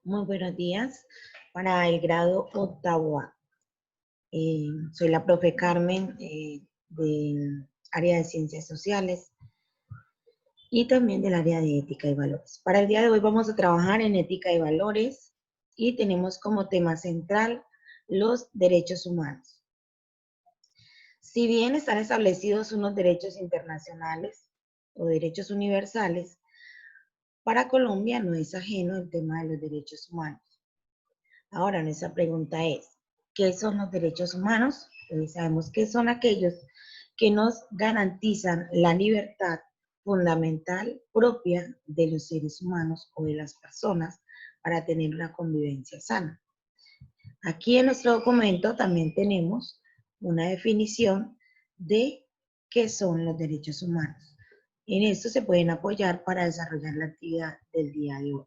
Muy buenos días para el grado octavo A. Soy la profe Carmen del área de Ciencias Sociales y también del área de Ética y Valores. Para el día de hoy vamos a trabajar en Ética y Valores y tenemos como tema central los derechos humanos. Si bien están establecidos unos derechos internacionales o derechos universales, para Colombia no es ajeno el tema de los derechos humanos. Ahora, nuestra pregunta es, ¿qué son los derechos humanos? Sabemos que son aquellos que nos garantizan la libertad fundamental propia de los seres humanos o de las personas para tener una convivencia sana. Aquí en nuestro documento también tenemos una definición de qué son los derechos humanos. En esto se pueden apoyar para desarrollar la actividad del día de hoy.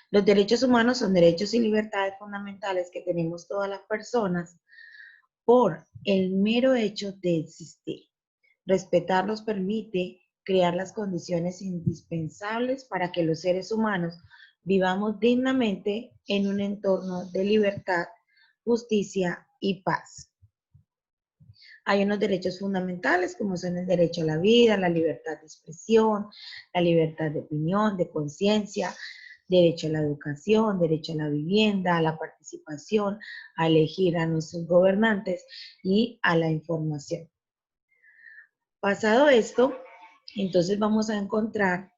Los derechos humanos son derechos y libertades fundamentales que tenemos todas las personas por el mero hecho de existir. Respetarlos permite crear las condiciones indispensables para que los seres humanos vivamos dignamente en un entorno de libertad, justicia y paz. Hay unos derechos fundamentales como son el derecho a la vida, la libertad de expresión, la libertad de opinión, de conciencia, derecho a la educación, derecho a la vivienda, a la participación, a elegir a nuestros gobernantes y a la información. Pasado esto, entonces vamos a encontrar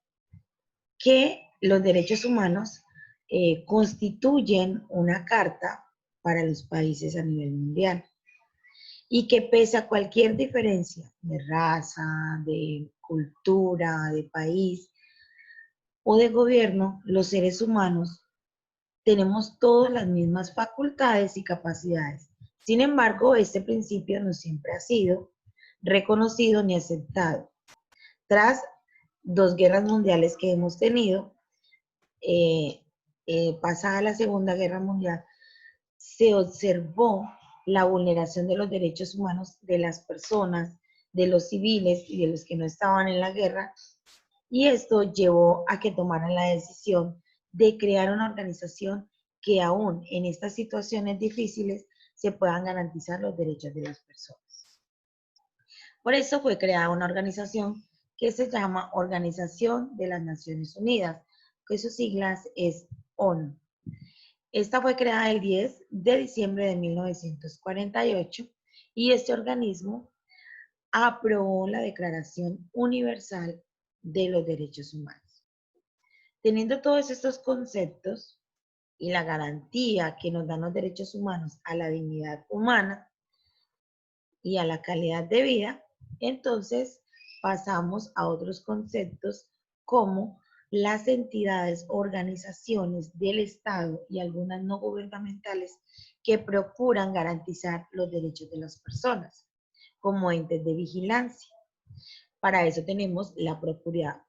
que los derechos humanos constituyen una carta para los países a nivel mundial y que pese a cualquier diferencia de raza, de cultura, de país o de gobierno, los seres humanos tenemos todas las mismas facultades y capacidades. Sin embargo, este principio no siempre ha sido reconocido ni aceptado. Tras 2 guerras mundiales que hemos tenido, pasada la Segunda Guerra Mundial, se observó la vulneración de los derechos humanos de las personas, de los civiles y de los que no estaban en la guerra, y esto llevó a que tomaran la decisión de crear una organización que aún en estas situaciones difíciles se puedan garantizar los derechos de las personas. Por eso fue creada una organización que se llama Organización de las Naciones Unidas, que sus siglas es ONU. Esta fue creada el 10 de diciembre de 1948 y este organismo aprobó la Declaración Universal de los Derechos Humanos. Teniendo todos estos conceptos y la garantía que nos dan los derechos humanos a la dignidad humana y a la calidad de vida, entonces pasamos a otros conceptos como las entidades, organizaciones del Estado y algunas no gubernamentales que procuran garantizar los derechos de las personas, como entes de vigilancia. Para eso tenemos la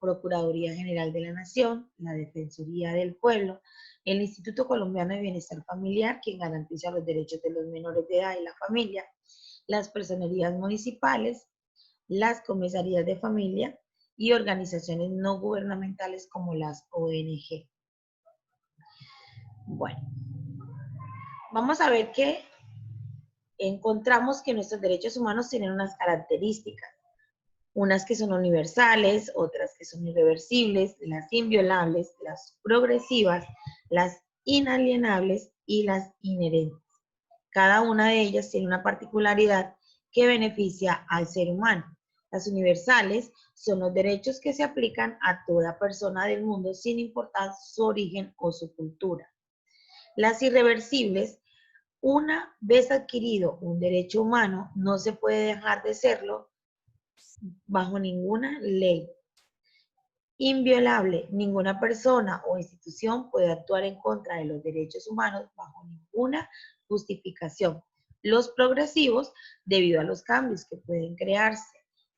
Procuraduría General de la Nación, la Defensoría del Pueblo, el Instituto Colombiano de Bienestar Familiar, quien garantiza los derechos de los menores de edad y la familia, las personerías municipales, las comisarías de familia y organizaciones no gubernamentales como las ONG. Bueno, vamos a ver que encontramos que nuestros derechos humanos tienen unas características, unas que son universales, otras que son irreversibles, las inviolables, las progresivas, las inalienables y las inherentes. Cada una de ellas tiene una particularidad que beneficia al ser humano. Las universales son los derechos que se aplican a toda persona del mundo sin importar su origen o su cultura. Las irreversibles, una vez adquirido un derecho humano, no se puede dejar de serlo bajo ninguna ley. Inviolable, ninguna persona o institución puede actuar en contra de los derechos humanos bajo ninguna justificación. Los progresivos, debido a los cambios que pueden crearse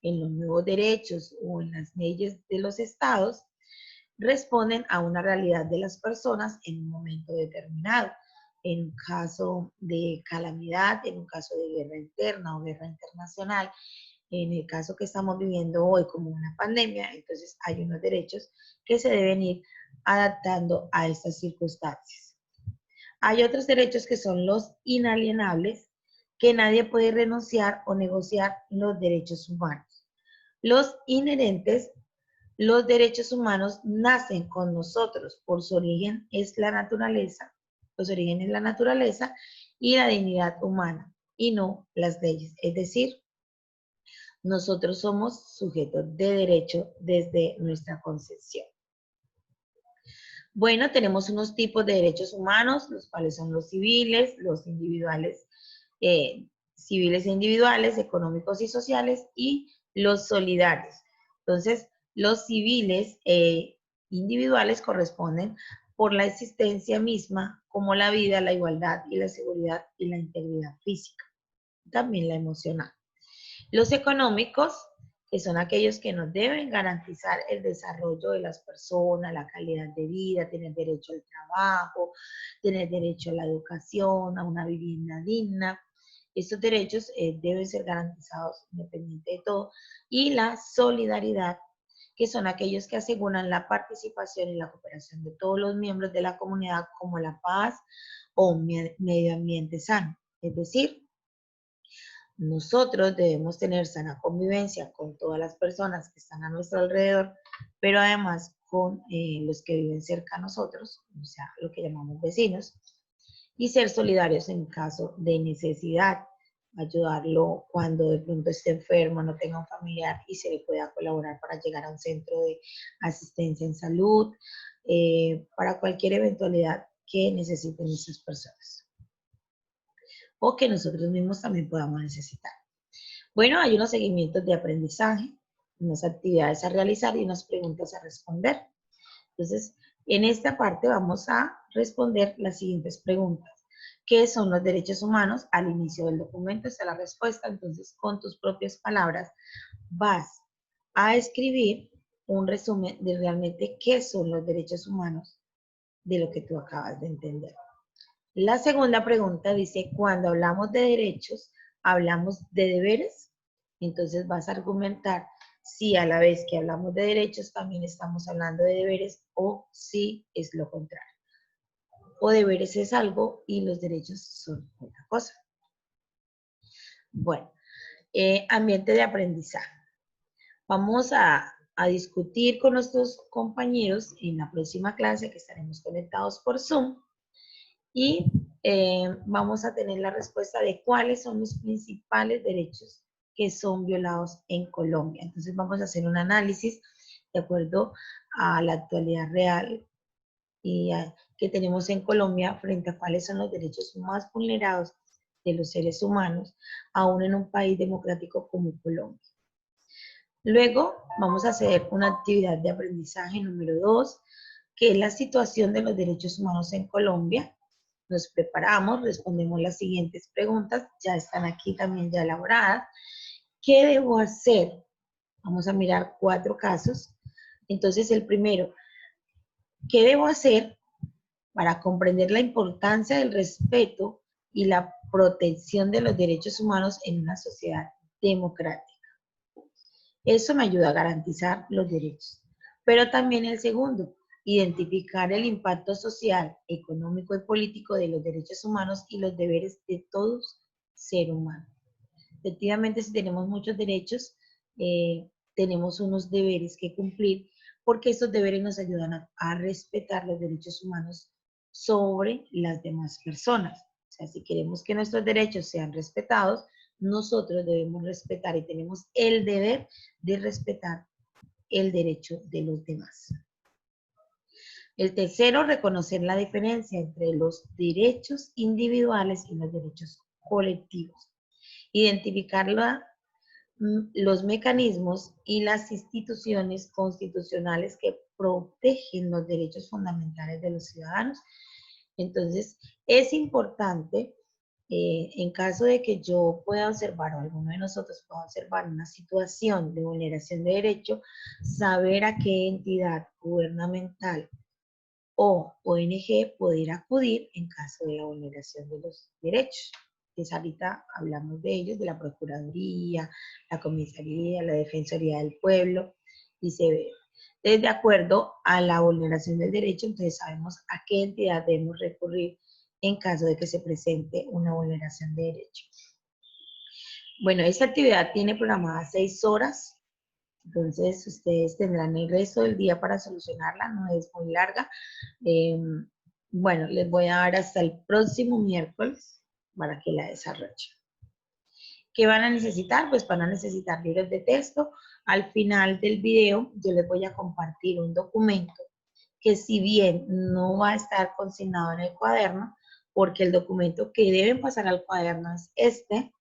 en los nuevos derechos o en las leyes de los estados, responden a una realidad de las personas en un momento determinado. En un caso de calamidad, en un caso de guerra interna o guerra internacional, en el caso que estamos viviendo hoy como una pandemia, entonces hay unos derechos que se deben ir adaptando a estas circunstancias. Hay otros derechos que son los inalienables, que nadie puede renunciar o negociar los derechos humanos. Los inherentes, los derechos humanos nacen con nosotros, por su origen es la naturaleza, los orígenes la naturaleza y la dignidad humana, y no las leyes. Es decir, nosotros somos sujetos de derecho desde nuestra concepción. Bueno, tenemos unos tipos de derechos humanos, los cuales son los civiles, los individuales, civiles e individuales, económicos y sociales, y los solidarios. Entonces, los civiles individuales corresponden por la existencia misma, como la vida, la igualdad y la seguridad y la integridad física, también la emocional. Los económicos, que son aquellos que nos deben garantizar el desarrollo de las personas, la calidad de vida, tener derecho al trabajo, tener derecho a la educación, a una vivienda digna. Estos derechos deben ser garantizados independiente de todo. Y la solidaridad, que son aquellos que aseguran la participación y la cooperación de todos los miembros de la comunidad, como la paz o un medio ambiente sano. Es decir, nosotros debemos tener sana convivencia con todas las personas que están a nuestro alrededor, pero además con los que viven cerca a nosotros, o sea, lo que llamamos vecinos, y ser solidarios en caso de necesidad, ayudarlo cuando de pronto esté enfermo, no tenga un familiar y se le pueda colaborar para llegar a un centro de asistencia en salud, para cualquier eventualidad que necesiten esas personas o que nosotros mismos también podamos necesitar. Bueno, hay unos seguimientos de aprendizaje, unas actividades a realizar y unas preguntas a responder. Entonces, en esta parte vamos a responder las siguientes preguntas. ¿Qué son los derechos humanos? Al inicio del documento está la respuesta, entonces con tus propias palabras vas a escribir un resumen de realmente qué son los derechos humanos de lo que tú acabas de entender. La segunda pregunta dice, cuando hablamos de derechos, ¿hablamos de deberes? Entonces vas a argumentar si a la vez que hablamos de derechos también estamos hablando de deberes o si es lo contrario. O deberes es algo y los derechos son otra cosa. Bueno, ambiente de aprendizaje. Vamos a discutir con nuestros compañeros en la próxima clase que estaremos conectados por Zoom. Y vamos a tener la respuesta de cuáles son los principales derechos que son violados en Colombia. Entonces vamos a hacer un análisis de acuerdo a la actualidad real y que tenemos en Colombia frente a cuáles son los derechos más vulnerados de los seres humanos, aún en un país democrático como Colombia. Luego vamos a hacer una actividad de aprendizaje número 2, que es la situación de los derechos humanos en Colombia. Nos preparamos, respondemos las siguientes preguntas, ya están aquí también ya elaboradas. ¿Qué debo hacer? Vamos a mirar 4 casos. Entonces, el primero, ¿qué debo hacer para comprender la importancia del respeto y la protección de los derechos humanos en una sociedad democrática? Eso me ayuda a garantizar los derechos. Pero también el segundo, identificar el impacto social, económico y político de los derechos humanos y los deberes de todos ser humano. Efectivamente, si tenemos muchos derechos, tenemos unos deberes que cumplir, porque esos deberes nos ayudan a respetar los derechos humanos sobre las demás personas. O sea, si queremos que nuestros derechos sean respetados, nosotros debemos respetar y tenemos el deber de respetar el derecho de los demás. El tercero, reconocer la diferencia entre los derechos individuales y los derechos colectivos. Identificar los mecanismos y las instituciones constitucionales que protegen los derechos fundamentales de los ciudadanos. Entonces, es importante, en caso de que yo pueda observar o alguno de nosotros pueda observar una situación de vulneración de derecho, saber a qué entidad gubernamental o ONG poder acudir en caso de la vulneración de los derechos. Pues ahorita hablamos de ellos, de la Procuraduría, la Comisaría, la Defensoría del Pueblo, y se ve. Entonces, de acuerdo a la vulneración del derecho, entonces sabemos a qué entidad debemos recurrir en caso de que se presente una vulneración de derecho. Bueno, esta actividad tiene programadas 6 horas, entonces ustedes tendrán el resto del día para solucionarla, no es muy larga. Bueno, les voy a dar hasta el próximo miércoles para que la desarrollen. ¿Qué van a necesitar? Pues van a necesitar libros de texto. Al final del video yo les voy a compartir un documento que, si bien no va a estar consignado en el cuaderno, porque el documento que deben pasar al cuaderno es este,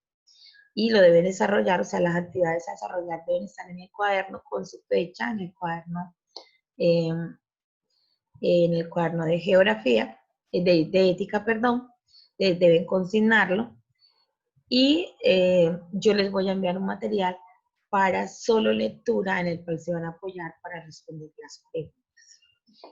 y lo deben desarrollar, o sea, las actividades a desarrollar deben estar en el cuaderno con su fecha, en el cuaderno de geografía, de ética, perdón, deben consignarlo. Y yo les voy a enviar un material para solo lectura en el cual se van a apoyar para responder las preguntas.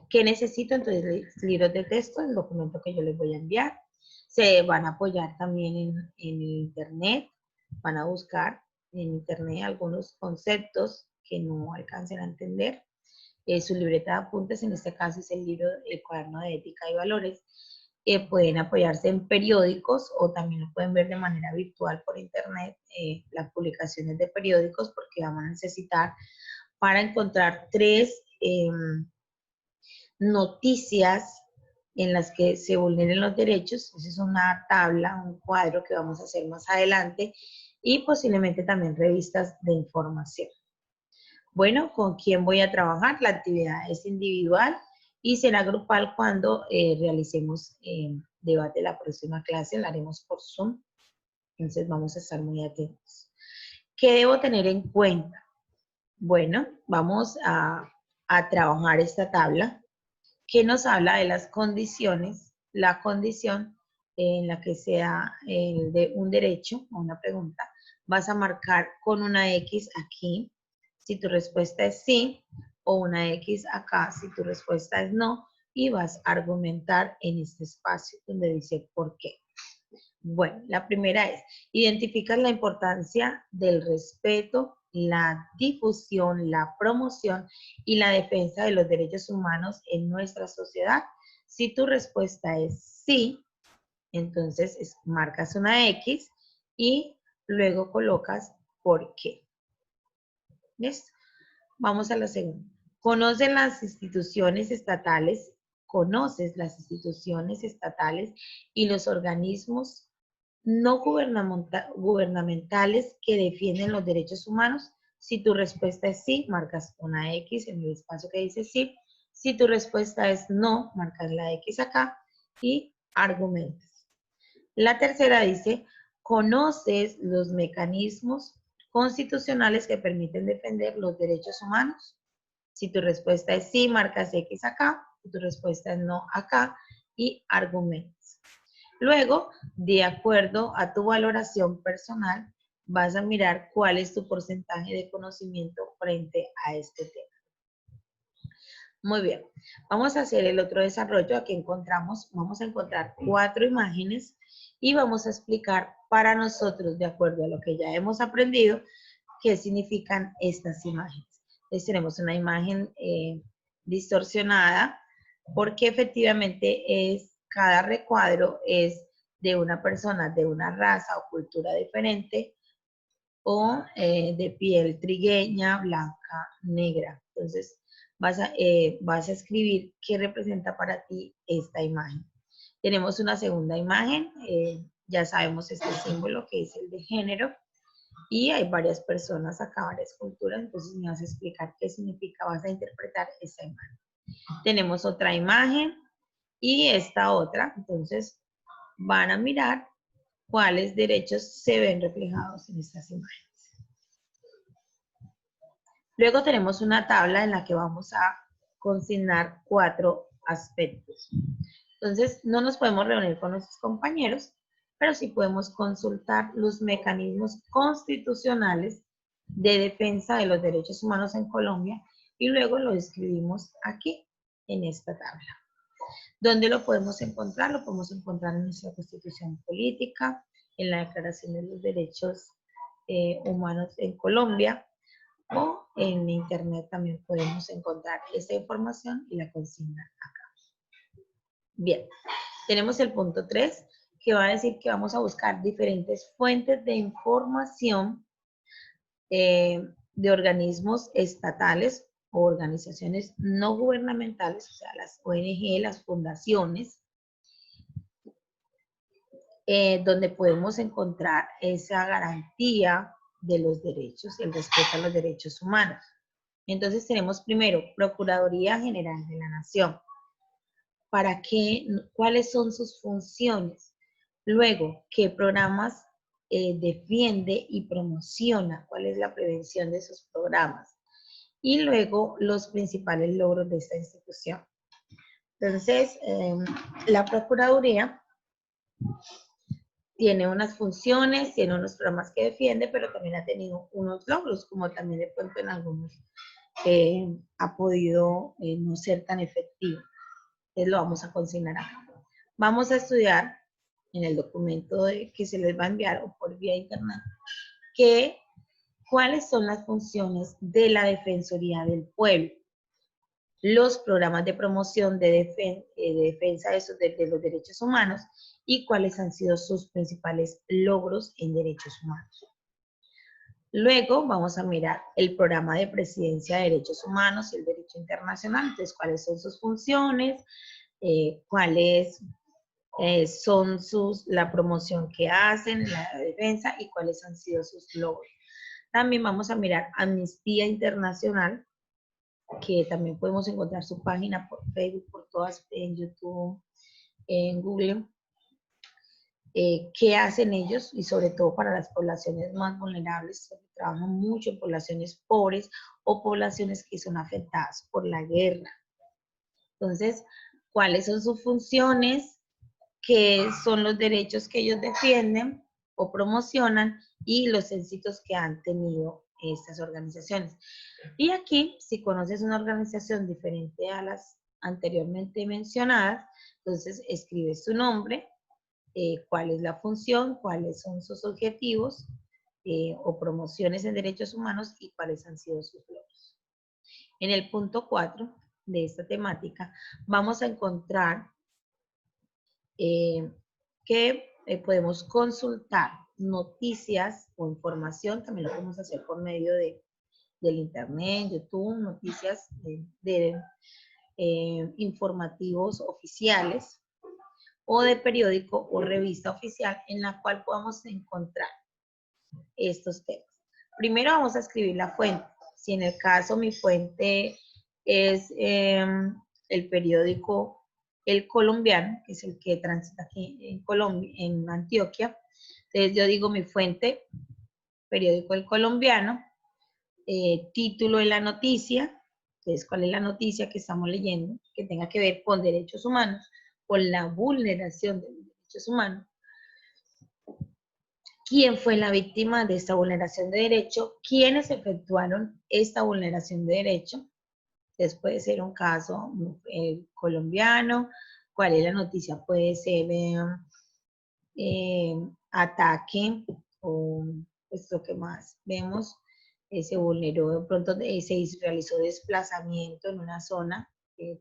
¿Qué necesito? Entonces, libros de texto, el documento que yo les voy a enviar. Se van a apoyar también en internet, van a buscar en internet algunos conceptos que no alcancen a entender. Su libreta de apuntes, en este caso es el libro, el cuaderno de ética y valores. Pueden apoyarse en periódicos o también lo pueden ver de manera virtual por internet, las publicaciones de periódicos, porque vamos a necesitar para encontrar 3 noticias en las que se vulneren los derechos. Esa es una tabla, un cuadro que vamos a hacer más adelante, y posiblemente también revistas de información. Bueno, ¿con quién voy a trabajar? La actividad es individual y será grupal cuando realicemos debate la próxima clase, la haremos por Zoom, entonces vamos a estar muy atentos. ¿Qué debo tener en cuenta? Bueno, vamos a trabajar esta tabla que nos habla de las condiciones, la condición en la que sea de un derecho o una pregunta. Vas a marcar con una X aquí si tu respuesta es sí, o una X acá si tu respuesta es no, y vas a argumentar en este espacio donde dice por qué. Bueno, la primera es, identificar la importancia del respeto, la difusión, la promoción y la defensa de los derechos humanos en nuestra sociedad. Si tu respuesta es sí, entonces marcas una X y luego colocas por qué. ¿Listo? Vamos a la segunda. Conoces las instituciones estatales y los organismos no gubernamentales que defienden los derechos humanos. Si tu respuesta es sí, marcas una X en el espacio que dice sí. Si tu respuesta es no, marcas la X acá y argumentas. La tercera dice, ¿conoces los mecanismos constitucionales que permiten defender los derechos humanos? Si tu respuesta es sí, marcas X acá. Si tu respuesta es no, acá, y argumentas. Luego, de acuerdo a tu valoración personal, vas a mirar cuál es tu porcentaje de conocimiento frente a este tema. Muy bien, vamos a hacer el otro desarrollo. Aquí vamos a encontrar 4 imágenes y vamos a explicar para nosotros, de acuerdo a lo que ya hemos aprendido, qué significan estas imágenes. Entonces tenemos una imagen distorsionada porque efectivamente cada recuadro es de una persona de una raza o cultura diferente o de piel trigueña, blanca, negra. Entonces vas a escribir qué representa para ti esta imagen. Tenemos una segunda imagen, ya sabemos este símbolo que es el de género, y hay varias personas acá, varias culturas, entonces me vas a explicar qué significa, vas a interpretar esa imagen. Tenemos otra imagen y esta otra, entonces van a mirar cuáles derechos se ven reflejados en estas imágenes. Luego tenemos una tabla en la que vamos a consignar 4 aspectos. Entonces, no nos podemos reunir con nuestros compañeros, pero sí podemos consultar los mecanismos constitucionales de defensa de los derechos humanos en Colombia y luego lo escribimos aquí en esta tabla. ¿Dónde lo podemos encontrar? Lo podemos encontrar en nuestra Constitución Política, en la Declaración de los Derechos Humanos en Colombia. o en internet también podemos encontrar esta información y la consigna acá. Bien, tenemos el punto 3, que va a decir que vamos a buscar diferentes fuentes de información de organismos estatales o organizaciones no gubernamentales, o sea, las ONG, las fundaciones, donde podemos encontrar esa garantía de los derechos, el respeto a los derechos humanos. Entonces tenemos primero Procuraduría General de la Nación. ¿Para qué? ¿Cuáles son sus funciones? Luego, ¿qué programas defiende y promociona? ¿Cuál es la prevención de esos programas? Y luego, los principales logros de esta institución. Entonces, la Procuraduría tiene unas funciones, tiene unos programas que defiende, pero también ha tenido unos logros, como también de pronto en algunos ha podido no ser tan efectivo. Entonces lo vamos a consignar acá. Vamos a estudiar en el documento que se les va a enviar o por vía internet, cuáles son las funciones de la Defensoría del Pueblo, los programas de promoción de defensa de los derechos humanos y cuáles han sido sus principales logros en derechos humanos. Luego vamos a mirar el programa de presidencia de derechos humanos y el derecho internacional, entonces cuáles son sus funciones, cuáles son la promoción que hacen, la defensa y cuáles han sido sus logros. También vamos a mirar Amnistía Internacional, que también podemos encontrar su página por Facebook, por todas, en YouTube, en Google. ¿Qué hacen ellos? Y sobre todo para las poblaciones más vulnerables, trabajan mucho en poblaciones pobres o poblaciones que son afectadas por la guerra. Entonces, ¿cuáles son sus funciones? ¿Qué son los derechos que ellos defienden o promocionan? Y los éxitos que han tenido estas organizaciones. Y aquí, si conoces una organización diferente a las anteriormente mencionadas, entonces escribes su nombre, cuál es la función, cuáles son sus objetivos o promociones en derechos humanos y cuáles han sido sus logros. En el punto 4 de esta temática vamos a encontrar que podemos consultar noticias o información, también lo podemos hacer por medio del internet, YouTube, noticias informativos oficiales o de periódico o revista oficial en la cual podamos encontrar estos temas. Primero vamos a escribir la fuente. Si en el caso mi fuente es el periódico El Colombiano, que es el que transita aquí en Colombia, en Antioquia, entonces yo digo mi fuente, periódico El Colombiano, título de la noticia, entonces cuál es la noticia que estamos leyendo, que tenga que ver con derechos humanos, con la vulneración de los derechos humanos. ¿Quién fue la víctima de esta vulneración de derecho? ¿Quiénes efectuaron esta vulneración de derecho? Entonces puede ser un caso colombiano. ¿Cuál es la noticia? Puede ser ataque o pues lo que más vemos. Se vulneró, de pronto se realizó desplazamiento en una zona,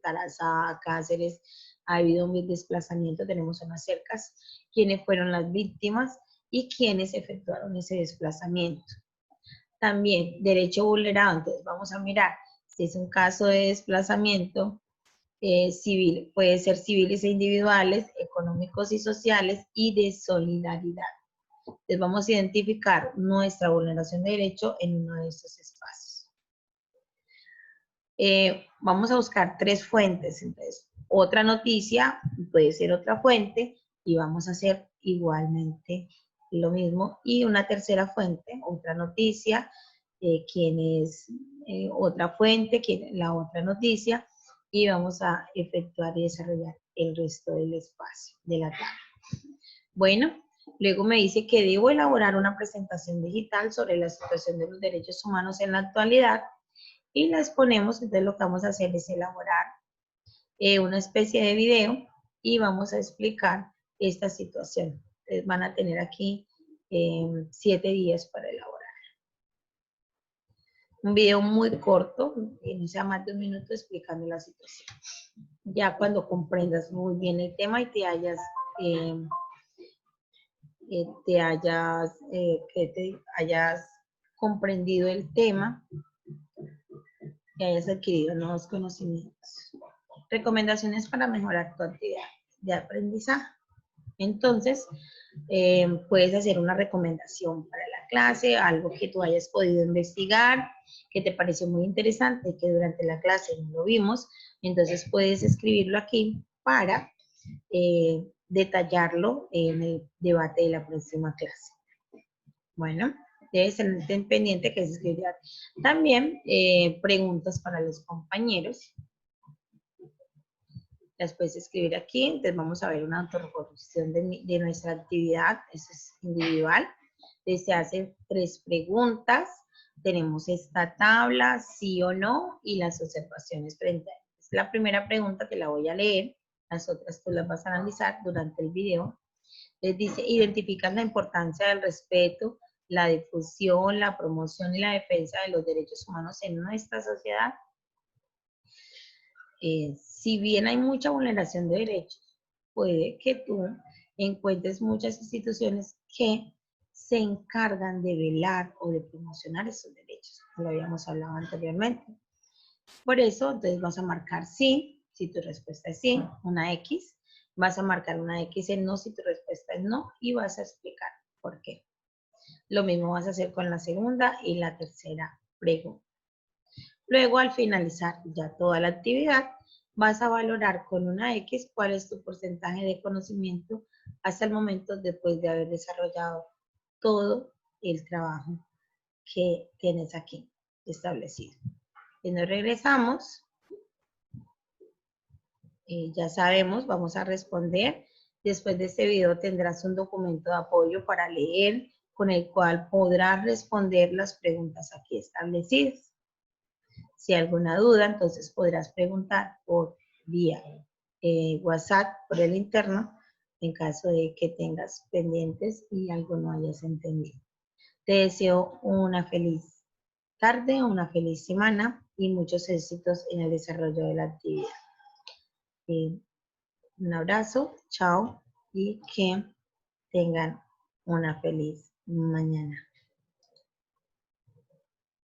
Tarazá, Cáceres, ha habido un desplazamiento, tenemos zonas cercas, quiénes fueron las víctimas y quiénes efectuaron ese desplazamiento. También derecho vulnerado, entonces vamos a mirar si es un caso de desplazamiento civil, puede ser civiles e individuales, económicos y sociales y de solidaridad. Entonces vamos a identificar nuestra vulneración de derecho en uno de estos espacios. Vamos a buscar 3 fuentes, entonces otra noticia puede ser otra fuente y vamos a hacer igualmente lo mismo y una tercera fuente, otra noticia, quién es otra fuente, la otra noticia y vamos a efectuar y desarrollar el resto del espacio de la tabla. Bueno, luego me dice que debo elaborar una presentación digital sobre la situación de los derechos humanos en la actualidad y la exponemos, entonces lo que vamos a hacer es elaborar una especie de video y vamos a explicar esta situación. Entonces van a tener aquí 7 días para elaborar. Un video muy corto, no sea más de 1 minuto, explicando la situación. Ya cuando comprendas muy bien el tema y eh, te hayas comprendido el tema, que hayas adquirido nuevos conocimientos. Recomendaciones para mejorar tu actividad de aprendizaje. Entonces, puedes hacer una recomendación para la clase, algo que tú hayas podido investigar, que te pareció muy interesante, que durante la clase no lo vimos. Entonces, puedes escribirlo aquí para detallarlo en el debate de la próxima clase. Bueno, debes tener pendiente que es escribir. También preguntas para los compañeros. Las puedes escribir aquí. Entonces vamos a ver una autorreproducción de nuestra actividad. Eso es individual. Entonces se hacen 3 preguntas. Tenemos esta tabla, sí o no, y las observaciones frente a ella. La primera pregunta te la voy a leer. Las otras tú las vas a analizar durante el video. Les dice, identifican la importancia del respeto, la difusión, la promoción y la defensa de los derechos humanos en nuestra sociedad. Si bien hay mucha vulneración de derechos, puede que tú encuentres muchas instituciones que se encargan de velar o de promocionar esos derechos. Lo habíamos hablado anteriormente. Por eso, entonces vas a marcar sí, si tu respuesta es sí, una X. Vas a marcar una X en no si tu respuesta es no y vas a explicar por qué. Lo mismo vas a hacer con la segunda y la tercera pregunta. Luego, al finalizar ya toda la actividad, vas a valorar con una X cuál es tu porcentaje de conocimiento hasta el momento después de haber desarrollado todo el trabajo que tienes aquí establecido. Y nos regresamos. Ya sabemos, vamos a responder. Después de este video tendrás un documento de apoyo para leer, con el cual podrás responder las preguntas aquí establecidas. Si hay alguna duda, entonces podrás preguntar por vía WhatsApp, por el interno, en caso de que tengas pendientes y algo no hayas entendido. Te deseo una feliz tarde, una feliz semana y muchos éxitos en el desarrollo de la actividad. Un abrazo, chao y que tengan una feliz mañana.